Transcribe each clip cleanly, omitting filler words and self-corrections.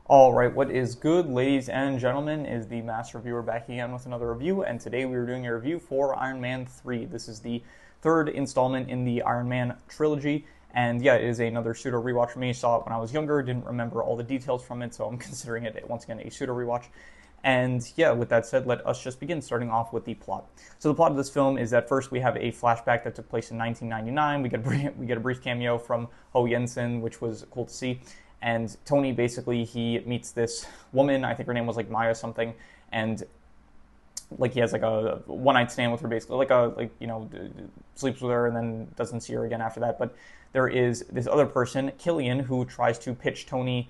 All right, what is good, ladies and gentlemen, is the Master Reviewer back again with another review, and today we are doing a review for Iron Man 3. This is the third installment in the Iron Man trilogy, and yeah, it is another pseudo rewatch for me. Saw it when I was younger, didn't remember all the details from it, so I'm considering it once again a pseudo rewatch. And yeah, with that said, let us just begin, starting off with the plot. So the plot of this film is that first we have a flashback that took place in 1999. We get a brief cameo from Ho Jensen, which was cool to see. And Tony basically, he meets this woman, I think her name was like Maya something, and like he has like a one night stand with her, basically sleeps with her and then doesn't see her again after that. But there is this other person, Killian, who tries to pitch Tony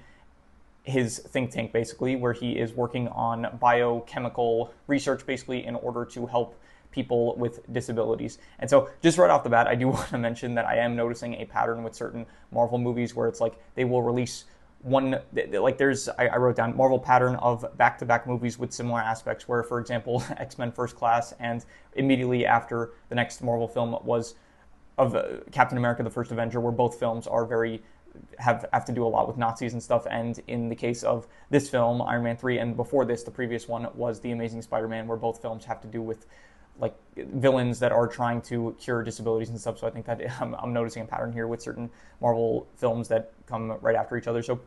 his think tank, basically, where he is working on biochemical research, basically, in order to help people with disabilities. And so just right off the bat, I do want to mention that I am noticing a pattern with certain Marvel movies where it's like they will release one, like I wrote down Marvel pattern of back-to-back movies with similar aspects where, for example, X-Men First Class and immediately after the next Marvel film was of Captain America the First Avenger, where both films are very have to do a lot with Nazis and stuff. And in the case of this film, Iron Man 3, and before this, the previous one was The Amazing Spider-Man, where both films have to do with like villains that are trying to cure disabilities and stuff. So I think that I'm noticing a pattern here with certain Marvel films that come right after each other. So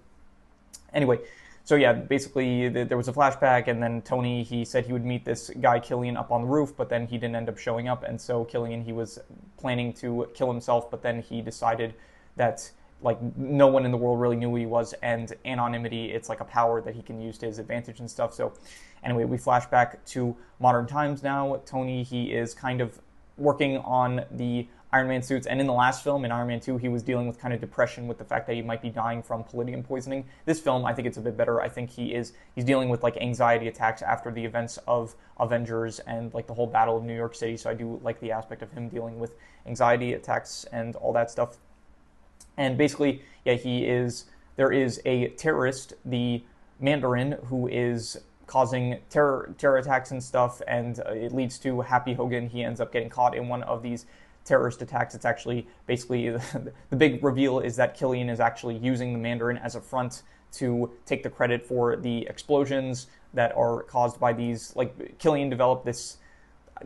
anyway, so yeah, basically there was a flashback, and then Tony, he said he would meet this guy Killian up on the roof, but then he didn't end up showing up. And so Killian, he was planning to kill himself, but then he decided that like no one in the world really knew who he was, and anonymity, it's like a power that he can use to his advantage and stuff. So anyway, we flash back to modern times now. Tony, he is kind of working on the Iron Man suits, and in the last film, in Iron Man 2, he was dealing with kind of depression with the fact that he might be dying from palladium poisoning. This film, I think it's a bit better. I think he's dealing with like anxiety attacks after the events of Avengers and like the whole Battle of New York City, so I do like the aspect of him dealing with anxiety attacks and all that stuff. And basically, yeah, there is a terrorist, the Mandarin, who is causing terror attacks and stuff, and it leads to Happy Hogan. He ends up getting caught in one of these terrorist attacks. It's actually basically the big reveal is that Killian is actually using the Mandarin as a front to take the credit for the explosions that are caused by these. Like Killian developed this,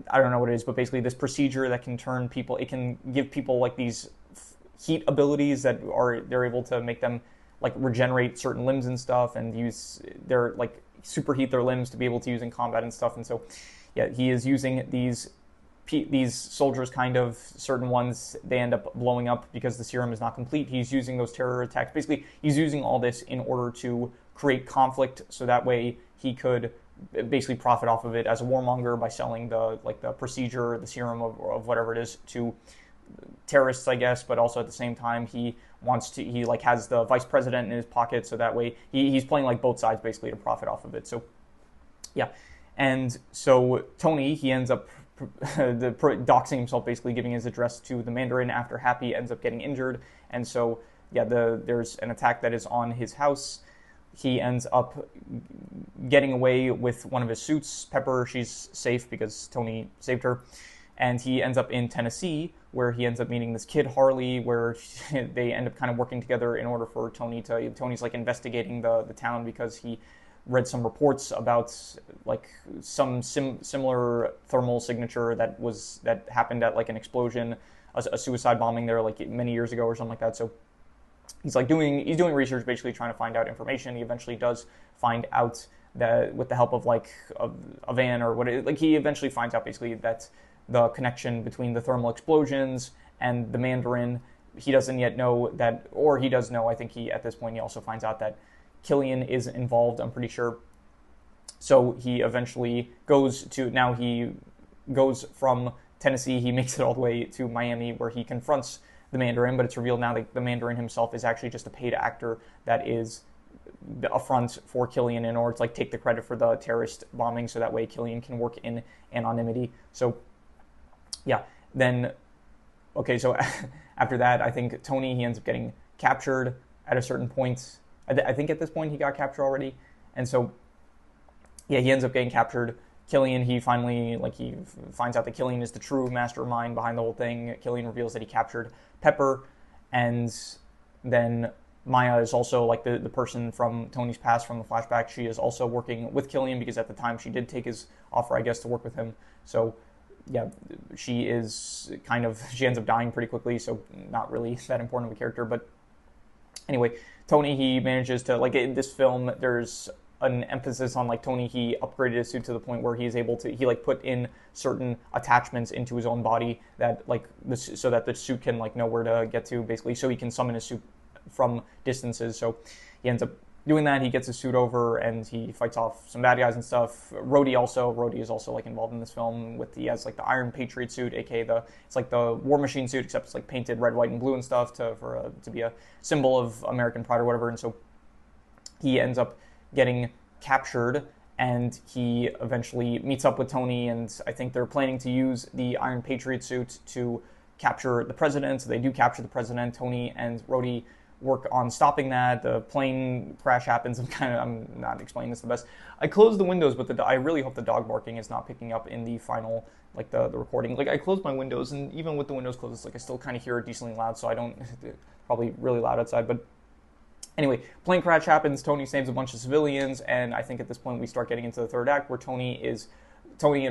I don't know what it is, but basically this procedure that can turn people. It can give people like these heat abilities that they're able to make them like regenerate certain limbs and stuff, and use their like superheat their limbs to be able to use in combat and stuff. And so yeah, he is using these soldiers, kind of certain ones, they end up blowing up because the serum is not complete. He's using those terror attacks. Basically, he's using all this in order to create conflict, so that way he could basically profit off of it as a warmonger by selling the procedure, the serum of whatever it is to terrorists, I guess. But also at the same time, he like has the vice president in his pocket, so that way he's playing like both sides basically to profit off of it. So yeah, and so Tony, he ends up doxing himself, basically giving his address to the Mandarin after Happy ends up getting injured. And so yeah, there's an attack that is on his house. He ends up getting away with one of his suits. Pepper, she's safe because Tony saved her. And he ends up in Tennessee, where he ends up meeting this kid, Harley, where they end up kind of working together in order for Tony's like investigating the town because he read some reports about like some similar thermal signature that happened at like an explosion, a suicide bombing there like many years ago or something like that. So he's doing research, basically trying to find out information. He eventually does find out that with the help of like a van or he eventually finds out basically that the connection between the thermal explosions and the Mandarin. He doesn't yet know that, or he does know. I think at this point he also finds out that Killian is involved, I'm pretty sure. So he eventually goes from Tennessee, he makes it all the way to Miami, where he confronts the Mandarin, but it's revealed now that the Mandarin himself is actually just a paid actor that is a front for Killian in order to like take the credit for the terrorist bombing, so that way Killian can work in anonymity. So yeah, then, okay, so after that, I think Tony, he ends up getting captured at a certain point. I think at this point he got captured already. And so, yeah, he ends up getting captured. Killian, he finally, he finds out that Killian is the true mastermind behind the whole thing. Killian reveals that he captured Pepper, and then Maya is also like the person from Tony's past from the flashback. She is also working with Killian because at the time she did take his offer, I guess, to work with him. So yeah, she is kind of, she ends up dying pretty quickly, so not really that important of a character. But anyway, Tony, he manages to, like, in this film, there's an emphasis on, like, Tony, he upgraded his suit to the point where he is able to, he, like, put in certain attachments into his own body that, like, this, so that the suit can, like, know where to get to, basically, so he can summon his suit from distances. So he ends up doing that. He gets his suit over and he fights off some bad guys and stuff. Rhodey is also like involved in this film with, he has like the Iron Patriot suit, aka it's like the War Machine suit, except it's like painted red, white, and blue and stuff to be a symbol of American pride or whatever. And so he ends up getting captured and he eventually meets up with Tony, and I think they're planning to use the Iron Patriot suit to capture the president. So they do capture the president. Tony and Rhodey work on stopping that. The plane crash happens. I'm not explaining this the best. I closed the windows, but I really hope the dog barking is not picking up in the final, like the recording. Like I closed my windows, and even with the windows closed, it's like I still kind of hear it decently loud, so I don't, probably really loud outside. But anyway, plane crash happens. Tony saves a bunch of civilians, and I think at this point we start getting into the third act where Tony and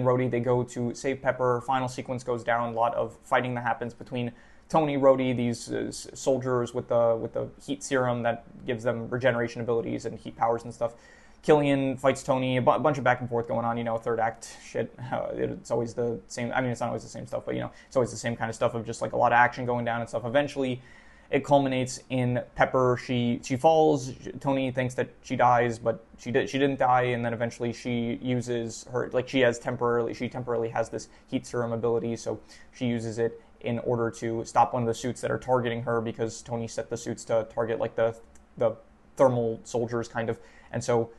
Rhodey, they go to save Pepper. Final sequence goes down. A lot of fighting that happens between Tony, Rhodey, these soldiers with the heat serum that gives them regeneration abilities and heat powers and stuff. Killian fights Tony, a bunch of back and forth going on, third act shit. It's always the same. I mean, it's not always the same stuff, but, it's always the same kind of stuff of just, like, a lot of action going down and stuff. Eventually, it culminates in Pepper. She falls. Tony thinks that she dies, but she didn't die, and then eventually she uses her, like, she temporarily has this heat serum ability, so she uses it in order to stop one of the suits that are targeting her, because Tony set the suits to target, like, the thermal soldiers, kind of. And so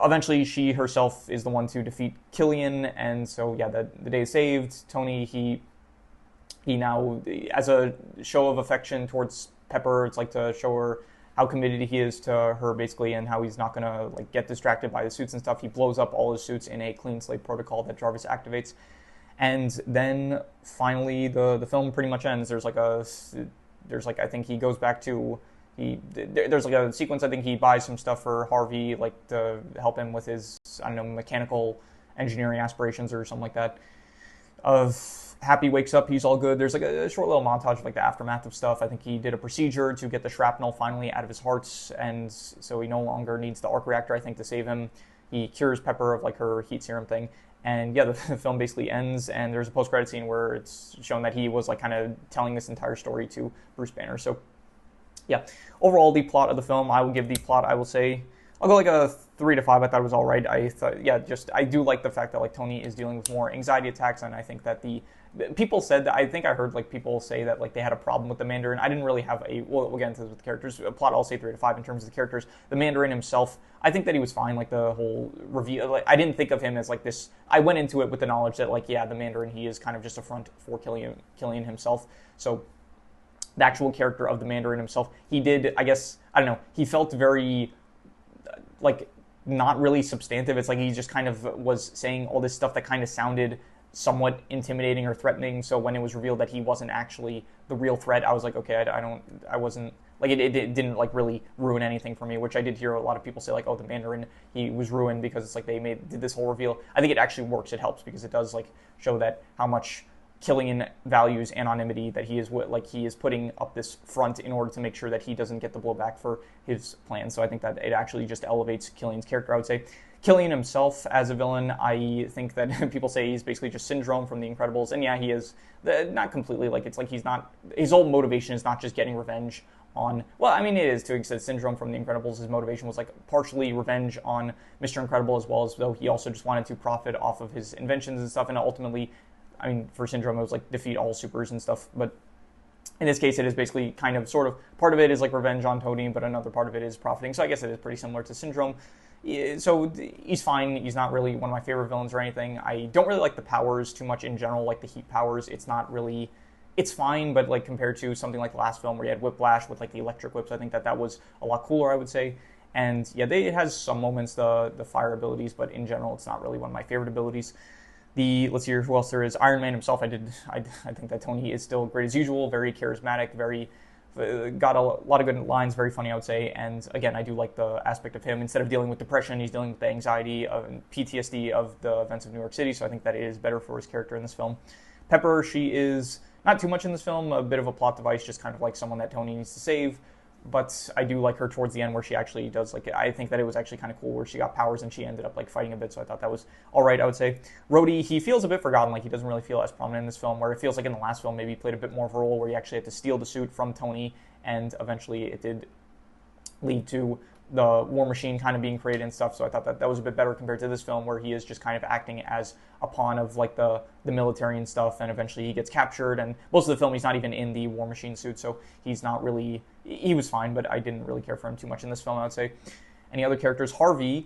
eventually she herself is the one to defeat Killian, and so, yeah, the day is saved. Tony, he now, as a show of affection towards Pepper, it's like to show her how committed he is to her, basically, and how he's not going to, like, get distracted by the suits and stuff. He blows up all his suits in a clean slate protocol that Jarvis activates. And then finally the film pretty much ends. There's like I think he goes back to, there's like a sequence, I think he buys some stuff for Harvey, like, to help him with his, I don't know, mechanical engineering aspirations or something like that. Happy wakes up, he's all good. There's like a short little montage of like the aftermath of stuff. I think he did a procedure to get the shrapnel finally out of his hearts, and so he no longer needs the arc reactor, I think, to save him. He cures Pepper of, like, her heat serum thing. And yeah, the film basically ends, and there's a post-credit scene where it's shown that he was, like, kind of telling this entire story to Bruce Banner. So yeah, overall, the plot of the film, I will give the plot, I will say, I'll go like a 3 to 5. I thought it was all right. I thought, yeah, I do like the fact that, like, Tony is dealing with more anxiety attacks, and I think that people said that, I think I heard, like, people say that, like, they had a problem with the Mandarin. I didn't really have we'll get into this with the characters. A plot, I'll say 3 to 5 in terms of the characters. The Mandarin himself, I think that he was fine, like, the whole reveal. Like, I didn't think of him as, like, this. I went into it with the knowledge that, like, yeah, the Mandarin, he is kind of just a front for Killian himself. So the actual character of the Mandarin himself, he did, I guess, I don't know, he felt very, like, not really substantive. It's like he just kind of was saying all this stuff that kind of sounded somewhat intimidating or threatening. So when it was revealed that he wasn't actually the real threat, I was like, okay, I wasn't, like, it didn't, like, really ruin anything for me, which I did hear a lot of people say, like, oh, the Mandarin, he was ruined because it's like they did this whole reveal. I think it actually works. It helps because it does, like, show that how much Killian values anonymity, that he is putting up this front in order to make sure that he doesn't get the blowback for his plans. So I think that it actually just elevates Killian's character, I would say. Killian himself as a villain, I think that people say he's basically just Syndrome from The Incredibles, and yeah, he is not completely, like, it's like he's not, his whole motivation is not just getting revenge on, well, I mean, it is to exist. Syndrome from The Incredibles, his motivation was, like, partially revenge on Mr. Incredible, as well as though he also just wanted to profit off of his inventions and stuff, and ultimately, I mean, for Syndrome, it was like defeat all supers and stuff, but in this case, it is basically kind of, sort of, part of it is like revenge on Tony, but another part of it is profiting, so I guess it is pretty similar to Syndrome. So he's fine. He's not really one of my favorite villains or anything. I don't really like the powers too much in general, like the heat powers. It's not really, it's fine, but, like, compared to something like the last film where you had Whiplash with, like, the electric whips, I think that was a lot cooler, I would say. And yeah, it has some moments, the fire abilities, but in general, it's not really one of my favorite abilities. Let's see who else there is. Iron Man himself, I think that Tony is still great as usual, very charismatic, very got a lot of good lines, very funny, I would say. And again, I do like the aspect of him. Instead of dealing with depression, he's dealing with the anxiety and PTSD of the events of New York City. So I think that it is better for his character in this film. Pepper, she is not too much in this film, a bit of a plot device, just kind of like someone that Tony needs to save. But I do like her towards the end where she actually does, like, I think that it was actually kind of cool where she got powers and she ended up, like, fighting a bit, so I thought that was alright, I would say. Rhodey, he feels a bit forgotten, like, he doesn't really feel as prominent in this film, where it feels like in the last film maybe he played a bit more of a role where he actually had to steal the suit from Tony, and eventually it did lead to the War Machine kind of being created and stuff, so I thought that that was a bit better compared to this film where he is just kind of acting as a pawn of like the military and stuff, and eventually he gets captured, and most of the film he's not even in the War Machine suit, so he's not really, he was fine, but I didn't really care for him too much in this film, I would say. Any other characters? Harvey,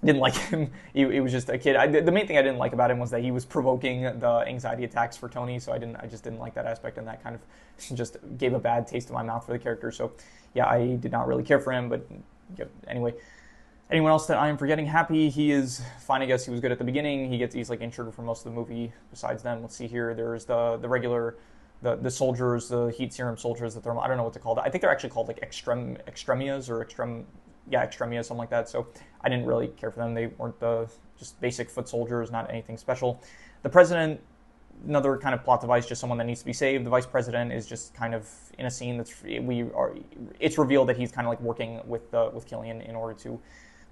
didn't like him. He was just a kid. The main thing I didn't like about him was that he was provoking the anxiety attacks for Tony, so I just didn't like that aspect, and that kind of just gave a bad taste in my mouth for the character. So yeah, I did not really care for him, but yeah, anyway. Anyone else that I am forgetting? Happy, he is fine, I guess. He was good at the beginning. He's like injured for most of the movie. Besides them, let's see here. There's the regular, the soldiers, the heat serum soldiers, the thermal. I don't know what they're called. I think they're actually called like extremias or extremia, something like that. So I didn't really care for them. They weren't the just basic foot soldiers, not anything special. The president, another kind of plot device, just someone that needs to be saved. The vice president is just kind of in a scene it's revealed that he's kind of like working with Killian in order to,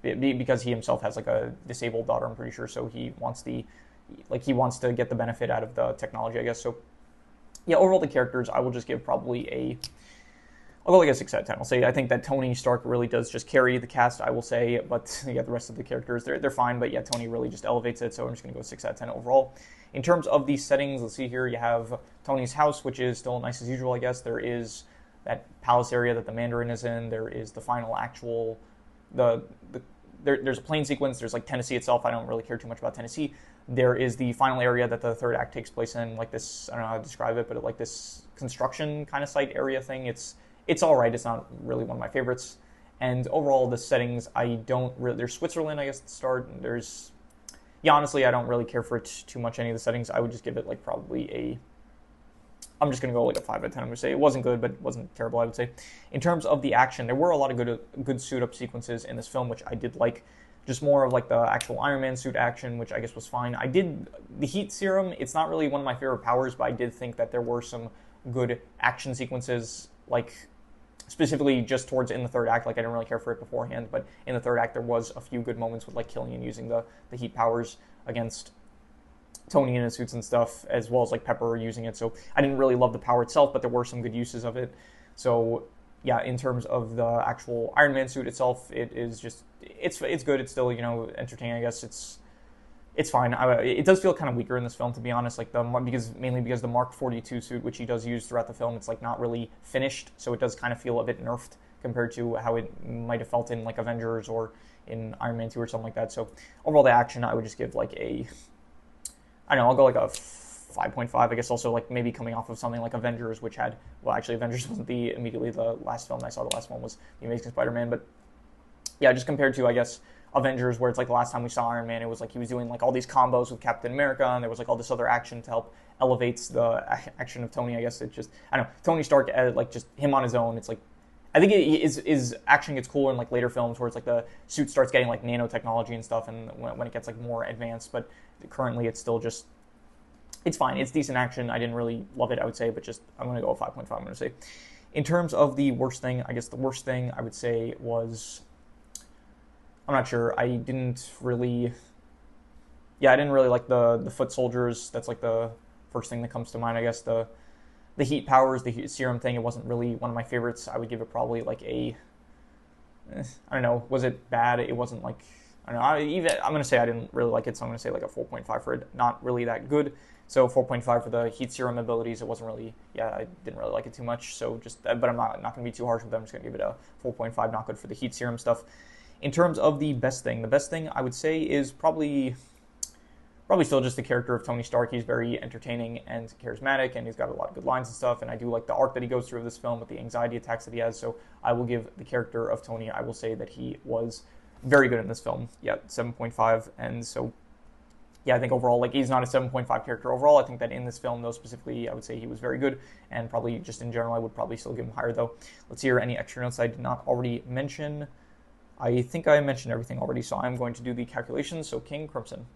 because he himself has like a disabled daughter, I'm pretty sure, so he wants to get the benefit out of the technology, I guess. So yeah, overall the characters, I will just give probably I'll go like a 6 out of 10. I'll say I think that Tony Stark really does just carry the cast, I will say, but yeah, the rest of the characters, they're fine, but yeah, Tony really just elevates it, so I'm just going to go 6 out of 10 overall. In terms of the settings, let's see here, you have Tony's house, which is still nice as usual, I guess. There is that palace area that the Mandarin is in. There is the final actual, there's a plane sequence. There's like Tennessee itself. I don't really care too much about Tennessee. There is the final area that the third act takes place in, like this, I don't know how to describe it, but like this construction kind of site area thing. It's all right. It's not really one of my favorites. And overall, the settings, I don't really, there's Switzerland, I guess, at the start. Yeah, honestly, I don't really care for it too much, any of the settings. I would just give it like probably I'm just going to go like a 5 out of 10. I'm going to say it wasn't good, but it wasn't terrible, I would say. In terms of the action, there were a lot of good suit-up sequences in this film, which I did like. Just more of like the actual Iron Man suit action, which I guess was fine. The heat serum, it's not really one of my favorite powers, but I did think that there were some good action sequences, like specifically just towards in the third act. Like I didn't really care for it beforehand, but in the third act there was a few good moments with like Killian using the heat powers against Tony in his suits and stuff, as well as like Pepper using it. So I didn't really love the power itself, but there were some good uses of it. So yeah, in terms of the actual Iron Man suit itself, it is just it's good. It's still, entertaining, I guess. It's fine. It does feel kind of weaker in this film, to be honest. Like mainly because the Mark 42 suit, which he does use throughout the film, it's like not really finished, so it does kind of feel a bit nerfed compared to how it might have felt in like Avengers or in Iron Man 2 or something like that. So overall, the action, I would just give like I'll go like a 5.5, I guess. Also, like maybe coming off of something like Avengers, which had, well, actually Avengers wasn't immediately the last film I saw. The last one was The Amazing Spider-Man, but yeah, just compared to, I guess, Avengers, where it's like the last time we saw Iron Man, it was like he was doing like all these combos with Captain America, and there was like all this other action to help elevates the action of Tony. I guess it just, I don't know, Tony Stark, like just him on his own, it's like, I think his action gets cooler in like later films where it's like the suit starts getting like nanotechnology and stuff, and when it gets like more advanced, but currently it's still just, it's fine. It's decent action. I didn't really love it, I would say, but just, I'm going to go a 5.5, I'm going to say. In terms of the worst thing, I guess the worst thing I would say was, I'm not sure, I didn't really like the foot soldiers. That's like the first thing that comes to mind, I guess. The heat powers, the heat serum thing, it wasn't really one of my favorites. I would give it probably like I don't know, was it bad? It wasn't like, I don't know, I'm going to say I didn't really like it, so I'm going to say like a 4.5 for it. Not really that good. So 4.5 for the heat serum abilities. It wasn't really, I didn't really like it too much. So just, but I'm not going to be too harsh with them. I'm just going to give it a 4.5, not good for the heat serum stuff. In terms of the best thing I would say is probably still just the character of Tony Stark. He's very entertaining and charismatic, and he's got a lot of good lines and stuff, and I do like the arc that he goes through of this film with the anxiety attacks that he has, so I will give the character of Tony, I will say that he was very good in this film. Yeah, 7.5, and so yeah, I think overall, like, he's not a 7.5 character overall. I think that in this film, though, specifically, I would say he was very good, and probably just in general, I would probably still give him higher, though. Let's hear any extra notes I did not already mention. I think I mentioned everything already, so I'm going to do the calculations. So King Crimson.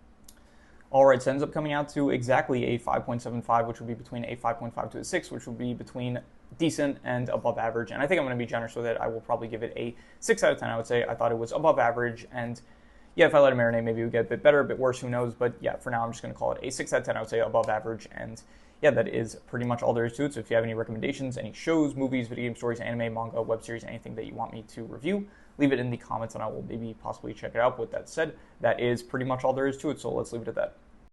All right, so it ends up coming out to exactly a 5.75, which would be between a 5.5 to a 6, which would be between decent and above average. And I think I'm going to be generous with it. I will probably give it a 6 out of 10, I would say. I thought it was above average, and yeah, if I let it marinate, maybe it would get a bit better, a bit worse, who knows. But yeah, for now, I'm just going to call it a 6 out of 10, I would say, above average. And yeah, that is pretty much all there is to it. So if you have any recommendations, any shows, movies, video game stories, anime, manga, web series, anything that you want me to review, leave it in the comments and I will maybe possibly check it out. With that said, that is pretty much all there is to it. So let's leave it at that.